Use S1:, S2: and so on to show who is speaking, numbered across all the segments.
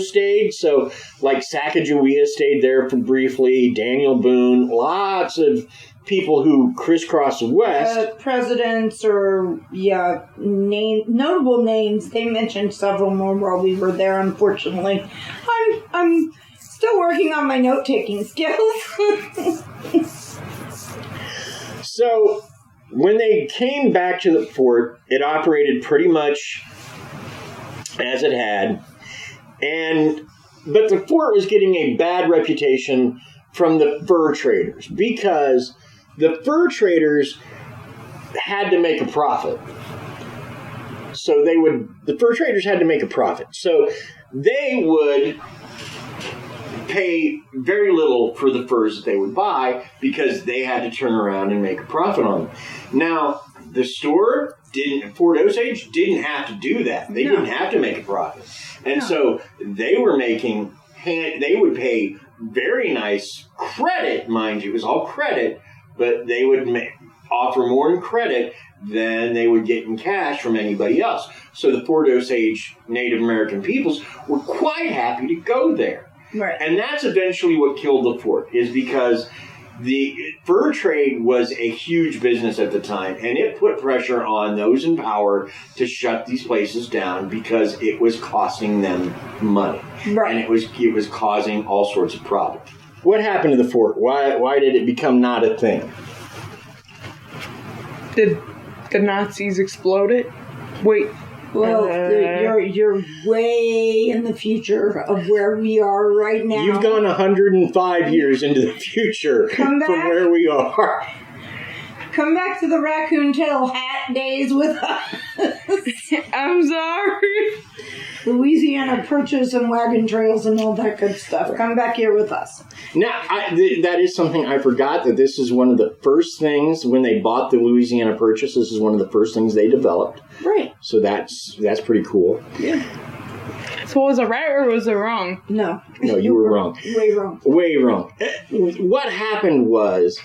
S1: stayed. So, like Sacagawea stayed there for briefly. Daniel Boone, lots of people who crisscross the West.
S2: Presidents or, notable names. They mentioned several more while we were there, unfortunately. I'm still working on my note-taking skills.
S1: So, when they came back to the fort, it operated pretty much as it had. But the fort was getting a bad reputation from the fur traders because the fur traders had to make a profit. So the fur traders had to make a profit. So they would pay very little for the furs that they would buy because they had to turn around and make a profit on them. Now, the store Fort Osage didn't have to do that. They didn't have to make a profit. And so they would pay very nice credit, mind you. It was all credit, but they would offer more in credit than they would get in cash from anybody else. So the Fort Osage Native American peoples were quite happy to go there.
S2: Right.
S1: And that's eventually what killed the fort, is because the fur trade was a huge business at the time, and it put pressure on those in power to shut these places down because it was costing them money.
S2: Right.
S1: And it was causing all sorts of problems. What happened to the fort? Why did it become not a thing?
S3: Did the Nazis explode it? Wait.
S2: Well, you're way in the future of where we are right now.
S1: You've gone 105 years into the future from where we are.
S2: Come back to the raccoon tail hat days with us.
S3: I'm sorry.
S2: Louisiana purchase and wagon trails and all that good stuff. Come back here with us.
S1: Now, that is something I forgot, that this is one of the first things, when they bought the Louisiana Purchase, this is one of the first things they developed.
S2: Right.
S1: So that's pretty cool.
S2: Yeah.
S3: So was it right or was it wrong?
S2: No.
S1: No, you were wrong.
S2: Way wrong.
S1: Way wrong. What happened was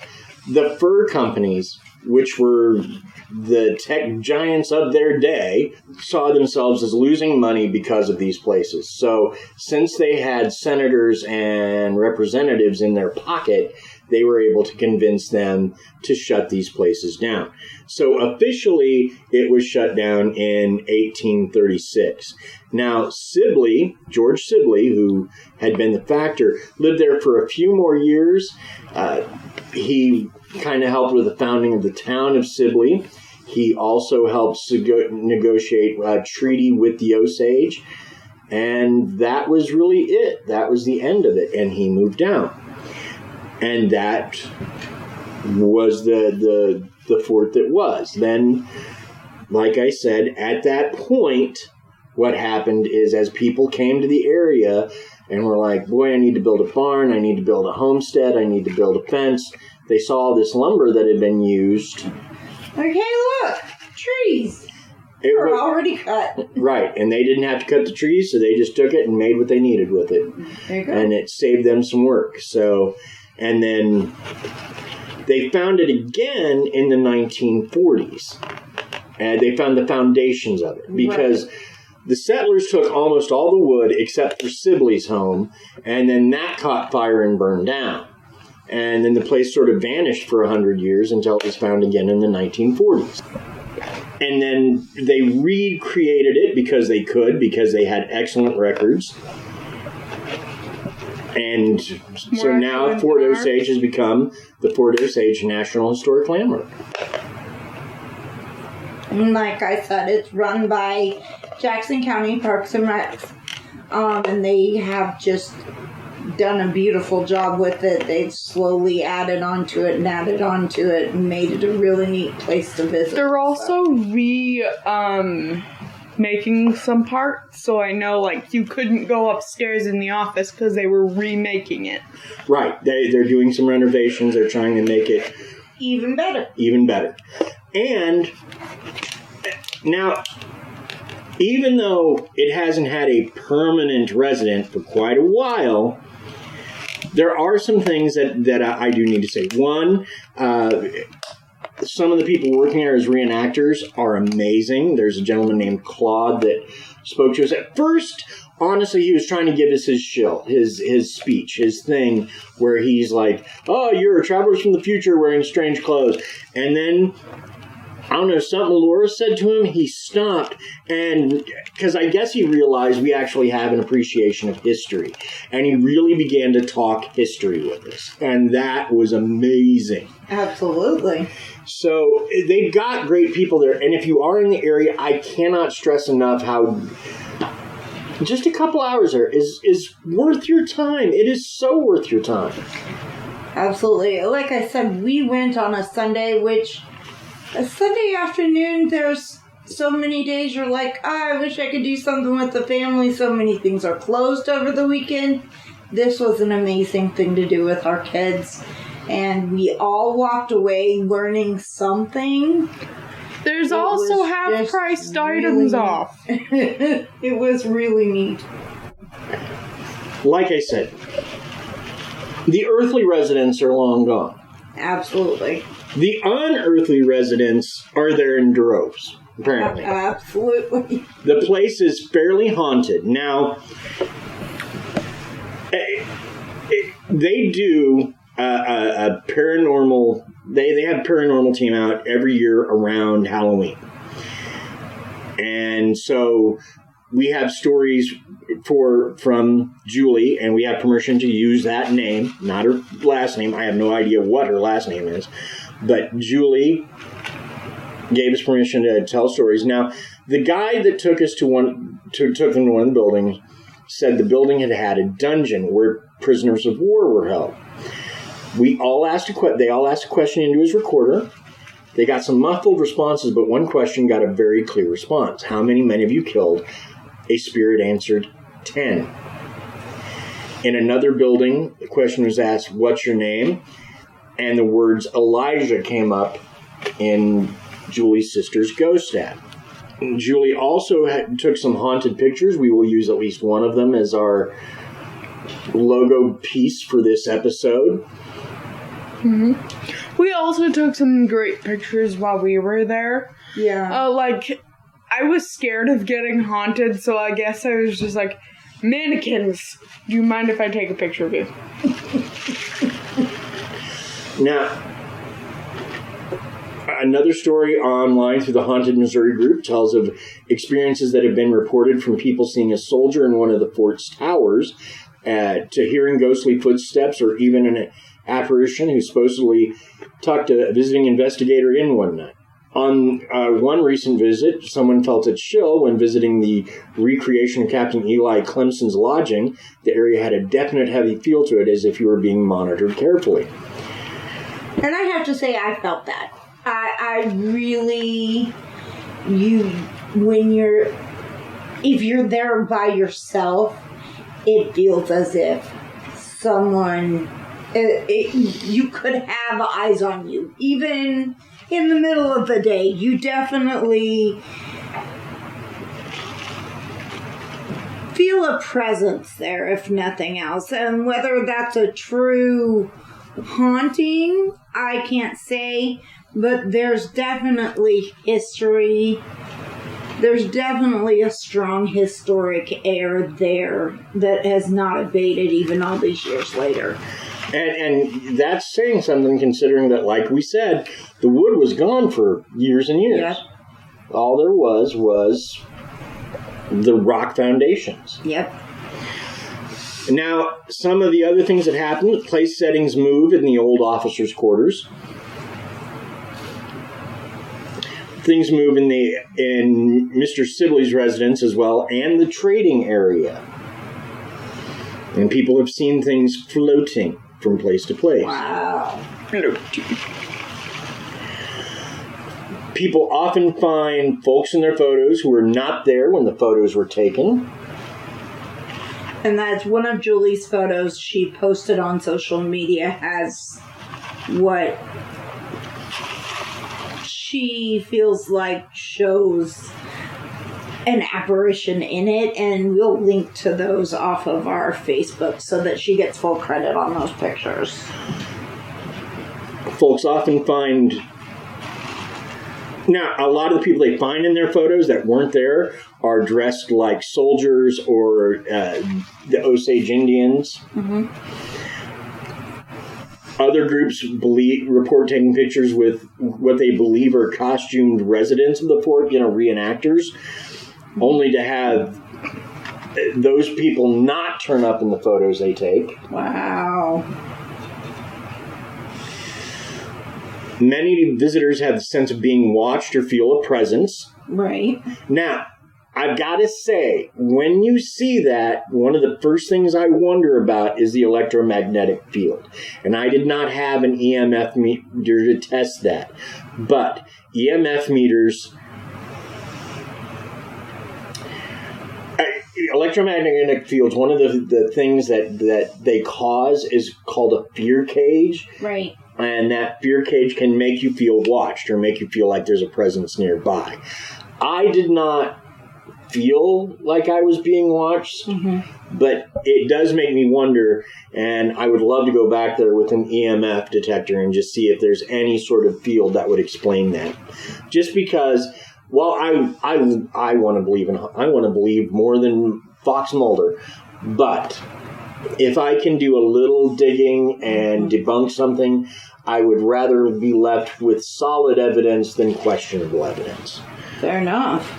S1: the fur companies, which were the tech giants of their day, saw themselves as losing money because of these places. So since they had senators and representatives in their pocket, they were able to convince them to shut these places down. So officially, it was shut down in 1836. Now, Sibley, George Sibley, who had been the factor, lived there for a few more years. He kind of helped with the founding of the town of Sibley. He also helped negotiate a treaty with the Osage. And that was really it. That was the end of it. And he moved down. And that was the fort that was. Then, like I said, at that point, what happened is as people came to the area and were like, boy, I need to build a barn, I need to build a homestead, I need to build a fence, they saw all this lumber that had been used.
S2: Like, hey, look, trees. They're already cut.
S1: Right, and they didn't have to cut the trees, so they just took it and made what they needed with it.
S2: There you go.
S1: And it saved them some work. So, and then they found it again in the 1940s. And they found the foundations of it. Because the settlers took almost all the wood except for Sibley's home, and then that caught fire and burned down. And then the place sort of vanished for 100 years until it was found again in the 1940s. And then they recreated it because they could, because they had excellent records. And so now Fort Osage has become the Fort Osage National Historic Landmark.
S2: And like I said, it's run by Jackson County Parks and Recs. And they have just done a beautiful job with it. They've slowly added onto it and made it a really neat place to visit.
S3: They're also making some parts, so I know, like, you couldn't go upstairs in the office because they were remaking it.
S1: Right. They're doing some renovations. They're trying to make it
S2: even better.
S1: Even better. And now, even though it hasn't had a permanent resident for quite a while, there are some things that I do need to say. One, some of the people working there as reenactors are amazing. There's a gentleman named Claude that spoke to us. At first, honestly, he was trying to give us his shill, his speech, his thing, where he's like, "Oh, you're travelers from the future wearing strange clothes," and then, I don't know, something Laura said to him, he stopped, and because I guess he realized we actually have an appreciation of history, and he really began to talk history with us, and that was amazing.
S2: Absolutely.
S1: So they've got great people there, and if you are in the area, I cannot stress enough how just a couple hours there is worth your time. It is so worth your time.
S2: Absolutely. Like I said, we went on a Sunday, which a Sunday afternoon, there's so many days you're like, I wish I could do something with the family. So many things are closed over the weekend. This was an amazing thing to do with our kids. And we all walked away learning something.
S3: There's also half-priced items off.
S2: It was really neat.
S1: Like I said, the earthly residents are long gone.
S2: Absolutely.
S1: The unearthly residents are there in droves, apparently.
S2: Absolutely.
S1: The place is fairly haunted. Now, they do a paranormal... They have paranormal team out every year around Halloween. And so we have stories from Julie, and we have permission to use that name, not her last name. I have no idea what her last name is. But Julie gave us permission to tell stories. Now, the guy that took us took them to one of the buildings said the building had a dungeon where prisoners of war were held. They all asked a question into his recorder. They got some muffled responses, but one question got a very clear response. How many men have you killed? A spirit answered, 10. In another building, the question was asked, what's your name? And the words Elijah came up in Julie's sister's ghost app. Julie also took some haunted pictures. We will use at least one of them as our logo piece for this episode.
S3: Mm-hmm. We also took some great pictures while we were there.
S2: Yeah.
S3: I was scared of getting haunted, so I guess I was just like, mannequins, do you mind if I take a picture of you?
S1: Now, another story online through the Haunted Missouri group tells of experiences that have been reported from people seeing a soldier in one of the fort's towers, to hearing ghostly footsteps, or even an apparition who supposedly tucked a visiting investigator in one night. On one recent visit, someone felt a chill when visiting the recreation of Captain Eli Clemson's lodging. The area had a definite heavy feel to it, as if you were being monitored carefully.
S2: And I have to say, I felt that. I really, if you're there by yourself, it feels as if someone, you could have eyes on you. Even in the middle of the day, you definitely feel a presence there, if nothing else. And whether that's a true haunting, I can't say, but there's definitely history. There's definitely a strong historic air there that has not abated even all these years later.
S1: And that's saying something, considering that, like we said, the wood was gone for years and years.
S2: Yep.
S1: All there was the rock foundations.
S2: Yep.
S1: Now, some of the other things that happened, place settings move in the old officers' quarters. Things move in Mr. Sibley's residence as well, and the trading area. And people have seen things floating from place to place.
S2: Wow.
S1: People often find folks in their photos who were not there when the photos were taken.
S2: And that's one of Julie's photos she posted on social media, has what she feels like shows an apparition in it, and we'll link to those off of our Facebook so that she gets full credit on those pictures.
S1: Folks often find Now, a lot of the people they find in their photos that weren't there are dressed like soldiers or the Osage Indians.
S2: Mm-hmm.
S1: Other groups report taking pictures with what they believe are costumed residents of the fort, reenactors, only to have those people not turn up in the photos they take.
S2: Wow.
S1: Many visitors have the sense of being watched or feel a presence.
S2: Right.
S1: Now, I've got to say, when you see that, one of the first things I wonder about is the electromagnetic field. And I did not have an EMF meter to test that. But EMF meters... electromagnetic fields, one of the things that they cause is called a fear cage.
S2: Right.
S1: And that fear cage can make you feel watched or make you feel like there's a presence nearby. I did not feel like I was being watched, but it does make me wonder, and I would love to go back there with an EMF detector and just see if there's any sort of field that would explain that. Just because, well, I want to believe more than Fox Mulder, but if I can do a little digging and debunk something, I would rather be left with solid evidence than questionable evidence.
S2: Fair enough.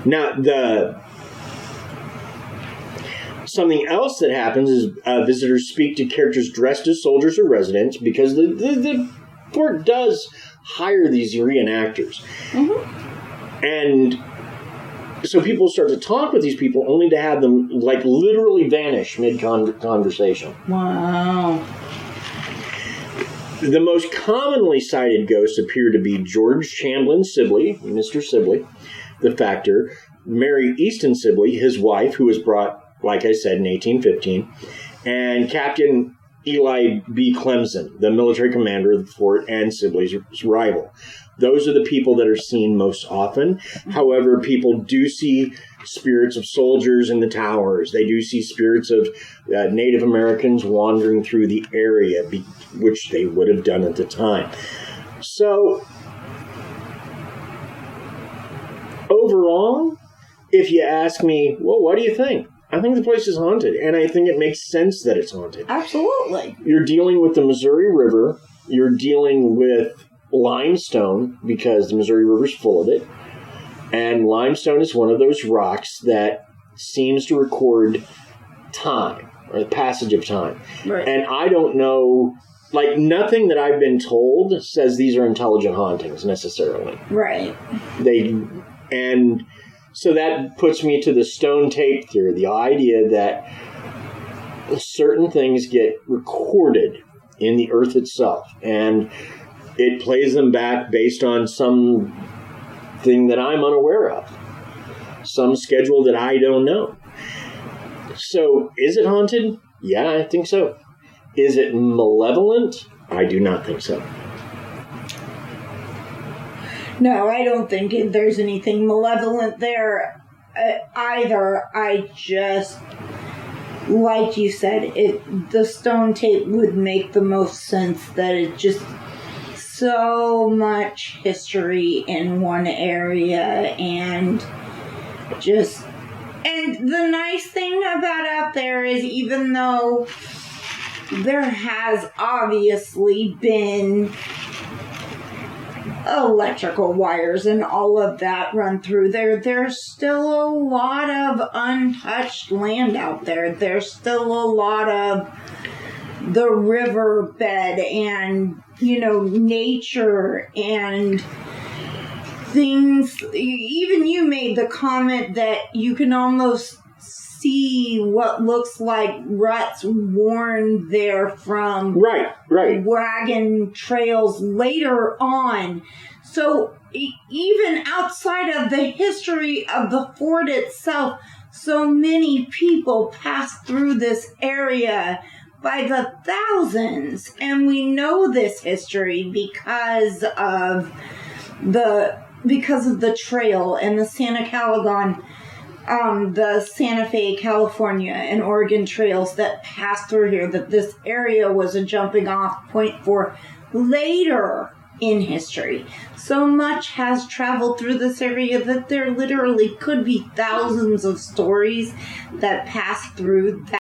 S1: Now, something else that happens is visitors speak to characters dressed as soldiers or residents because the fort does hire these reenactors. Mm-hmm. And so people start to talk with these people only to have them, like, literally vanish mid-conversation.
S2: Wow.
S1: The most commonly cited ghosts appear to be George Chamberlain Sibley, Mr. Sibley, the factor, Mary Easton Sibley, his wife, who was brought, like I said, in 1815, and Captain Eli B. Clemson, the military commander of the fort and Sibley's rival. Those are the people that are seen most often. However, people do see spirits of soldiers in the towers. They do see spirits of Native Americans wandering through the area, which they would have done at the time. So, overall, if you ask me, well, what do you think? I think the place is haunted, and I think it makes sense that it's haunted.
S2: Absolutely.
S1: You're dealing with the Missouri River. You're dealing with limestone, because the Missouri River's full of it. And limestone is one of those rocks that seems to record time, or the passage of time.
S2: Right.
S1: And I don't know, like, nothing that I've been told says these are intelligent hauntings, necessarily.
S2: Right.
S1: And so that puts me to the stone tape theory, the idea that certain things get recorded in the earth itself, and it plays them back based on some thing that I'm unaware of, some schedule that I don't know. So, is it haunted? Yeah, I think so. Is it malevolent? I do not think so.
S2: No, I don't think there's anything malevolent there either. I just, like you said, the stone tape would make the most sense, that it just so much history in one area, and the nice thing about out there is, even though there has obviously been electrical wires and all of that run through there's still a lot of untouched land out there. There's still a lot of the riverbed and, nature and things. Even you made the comment that you can almost see what looks like ruts worn there from
S1: right
S2: wagon trails later on. So even outside of the history of the fort itself, so many people pass through this area by the thousands, and we know this history because of the trail and the the Santa Fe, California, and Oregon trails that pass through here, that this area was a jumping off point for later in history. So much has traveled through this area that there literally could be thousands of stories that pass through that